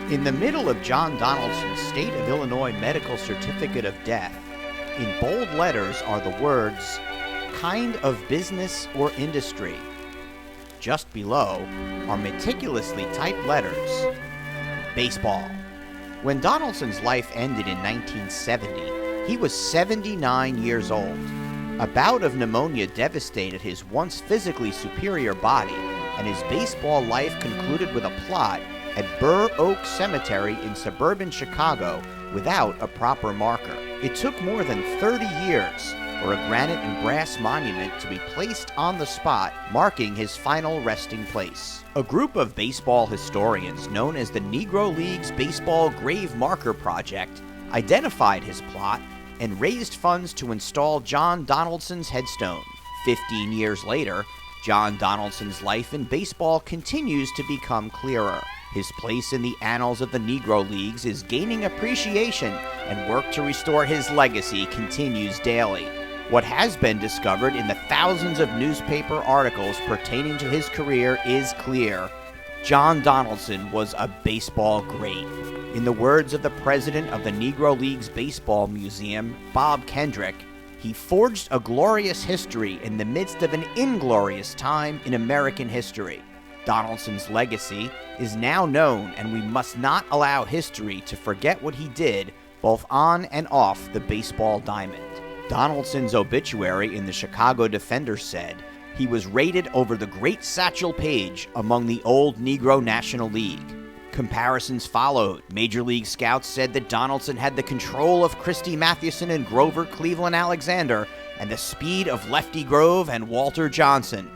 In the middle of John Donaldson's State of Illinois Medical Certificate of Death, in bold letters are the words, "Kind of business or industry." Just below are meticulously typed letters, "Baseball." When Donaldson's life ended in 1970, he was 79 years old. A bout of pneumonia devastated his once physically superior body, and his baseball life concluded with a plot at Burr Oak Cemetery in suburban Chicago without a proper marker. It took more than 30 years for a granite and brass monument to be placed on the spot marking his final resting place. A group of baseball historians known as the Negro Leagues Baseball Grave Marker Project identified his plot and raised funds to install John Donaldson's headstone. 15 years later, John Donaldson's life in baseball continues to become clearer. His place in the annals of the Negro Leagues is gaining appreciation, and work to restore his legacy continues daily. What has been discovered in the thousands of newspaper articles pertaining to his career is clear. John Donaldson was a baseball great. In the words of the president of the Negro Leagues Baseball Museum, Bob Kendrick, he forged a glorious history in the midst of an inglorious time in American history. Donaldson's legacy is now known, and we must not allow history to forget what he did both on and off the baseball diamond. Donaldson's obituary in the Chicago Defender said he was rated over the great Satchel Paige among the old Negro National League. Comparisons followed. Major League scouts said that Donaldson had the control of Christy Mathewson and Grover Cleveland Alexander and the speed of Lefty Grove and Walter Johnson.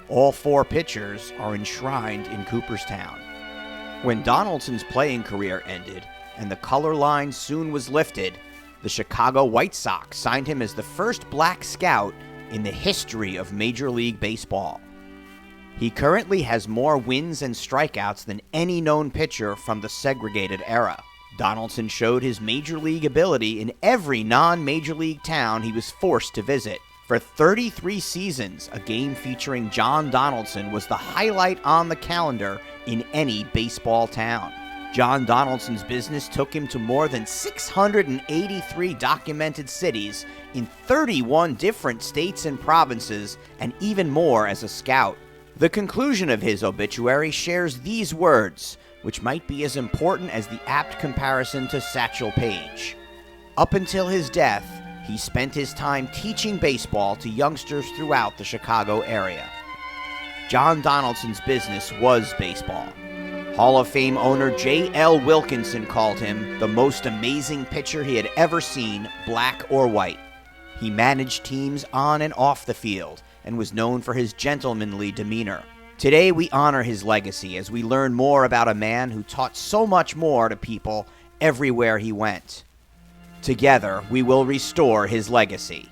All four pitchers are enshrined in Cooperstown. When Donaldson's playing career ended and the color line soon was lifted, the Chicago White Sox signed him as the first black scout in the history of Major League Baseball. He currently has more wins and strikeouts than any known pitcher from the segregated era. Donaldson showed his Major League ability in every non-Major League town he was forced to visit. For 33 seasons, a game featuring John Donaldson was the highlight on the calendar in any baseball town. John Donaldson's business took him to more than 683 documented cities in 31 different states and provinces, and even more as a scout. The conclusion of his obituary shares these words, which might be as important as the apt comparison to Satchel Paige. Up until his death, he spent his time teaching baseball to youngsters throughout the Chicago area. John Donaldson's business was baseball. Hall of Fame owner J.L. Wilkinson called him the most amazing pitcher he had ever seen, black or white. He managed teams on and off the field and was known for his gentlemanly demeanor. Today we honor his legacy as we learn more about a man who taught so much more to people everywhere he went. Together, we will restore his legacy.